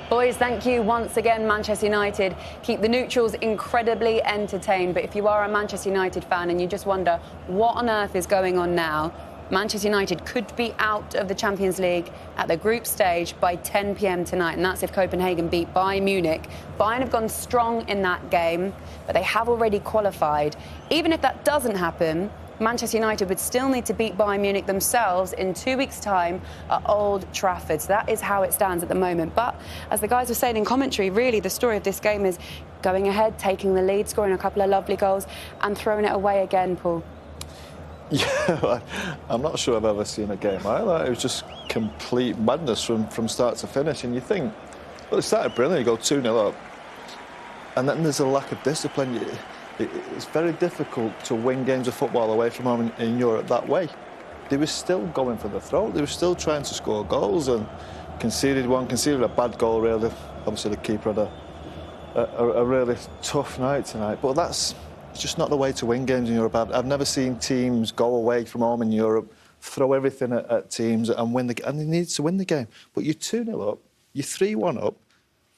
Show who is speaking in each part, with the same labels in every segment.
Speaker 1: Boys, thank you once again. Manchester United keep the neutrals incredibly entertained. But if you are a Manchester United fan and you just wonder what on earth is going on now, Manchester United could be out of the Champions League at the group stage by 10 p.m. tonight, and that's if Copenhagen beat Bayern Munich. Bayern have gone strong in that game, but they have already qualified. Even if that doesn't happen, Manchester United would still need to beat Bayern Munich themselves in 2 weeks' time at Old Trafford. So that is how it stands at the moment. But as the guys were saying in commentary, really the story of this game is going ahead, taking the lead, scoring a couple of lovely goals and throwing it away again, Paul.
Speaker 2: Yeah, I'm not sure I've ever seen a game like that. It was just complete madness from start to finish. And you think, well, it started brilliant, you go 2-0 up. And then there's a lack of discipline. It's very difficult to win games of football away from home in Europe that way. They were still going for the throat. They were still trying to score goals and conceded a bad goal, really. Obviously, the keeper had a really tough night tonight. But it's just not the way to win games in Europe. I've never seen teams go away from home in Europe, throw everything at teams and win and they need to win the game. But you're 2-0 up, you're 3-1 up.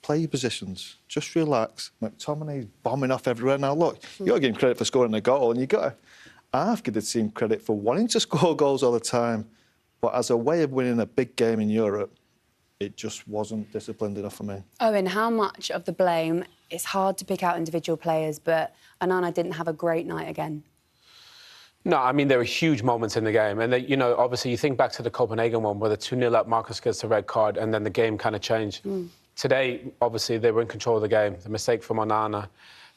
Speaker 2: Play your positions. Just relax. McTominay's bombing off everywhere. Now, look, you've got to give him credit for scoring a goal, and you've got to half give the team credit for wanting to score goals all the time. But as a way of winning a big game in Europe, it just wasn't disciplined enough for me.
Speaker 1: Owen, how much of the blame? It's hard to pick out individual players, but Onana didn't have a great night again.
Speaker 3: No, I mean, there were huge moments in the game. And, obviously, you think back to the Copenhagen one where the 2-0 up, Marcus gets the red card, and then the game kind of changed. Today, obviously, they were in control of the game. The mistake from Onana.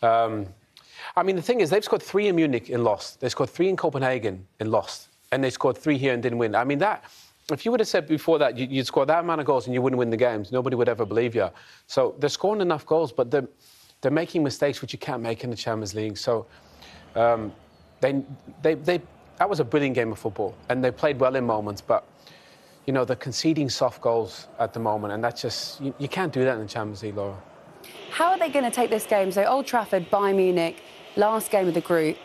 Speaker 3: I mean, the thing is, they've scored 3 in Munich and lost. They scored 3 in Copenhagen and lost. And they scored 3 here and didn't win. I mean, if you would have said before that you'd score that amount of goals and you wouldn't win the games, nobody would ever believe you. So they're scoring enough goals, but they're making mistakes which you can't make in the Champions League. So that was a brilliant game of football. And they played well in moments, but they're conceding soft goals at the moment, and that's just... You can't do that in the Champions League, Laura.
Speaker 1: How are they going to take this game? So Old Trafford, Bayern Munich, last game of the group.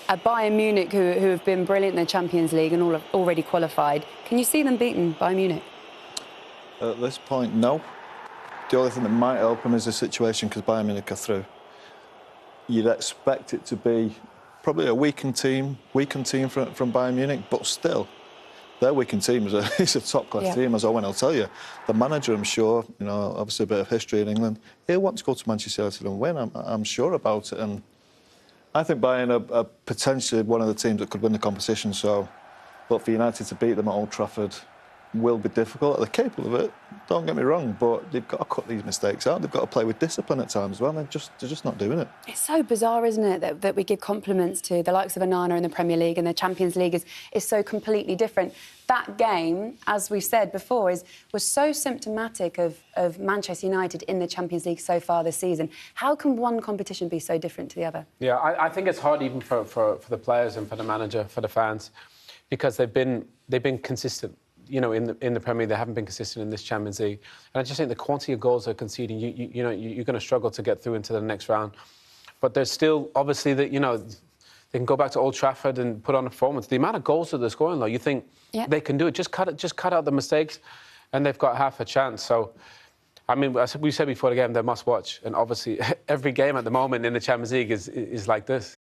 Speaker 1: Bayern Munich, who have been brilliant in the Champions League and already qualified. Can you see them beating Bayern Munich?
Speaker 2: At this point, no. The only thing that might help them is the situation because Bayern Munich are through. You'd expect it to be probably a weakened team from Bayern Munich, but still... Their weakened team is a top-class team, as Owen will tell you. The manager, I'm sure, obviously a bit of history in England, he'll want to go to Manchester United and win. I'm sure about it. And I think Bayern are potentially one of the teams that could win the competition. But for United to beat them at Old Trafford will be difficult. They're capable of it, don't get me wrong, but they've got to cut these mistakes out. They've got to play with discipline at times as well. They're just not doing it. It's
Speaker 1: so bizarre, isn't it, that we give compliments to the likes of Onana in the Premier League and the Champions League is so completely different. That game, as we've said before, was so symptomatic of Manchester United in the Champions League so far this season. How can one competition be so different to the other?
Speaker 3: Yeah, I think it's hard even for the players and for the manager, for the fans, because they've been consistent. In the Premier League, they haven't been consistent in this Champions League. And I just think the quantity of goals they're conceding, you're going to struggle to get through into the next round. But there's still, obviously, that they can go back to Old Trafford and put on a performance. The amount of goals that they're scoring, though, you think they can do it. Just cut out the mistakes, and they've got half a chance. So, I mean, we said before the game, they're must watch. And obviously, every game at the moment in the Champions League is like this.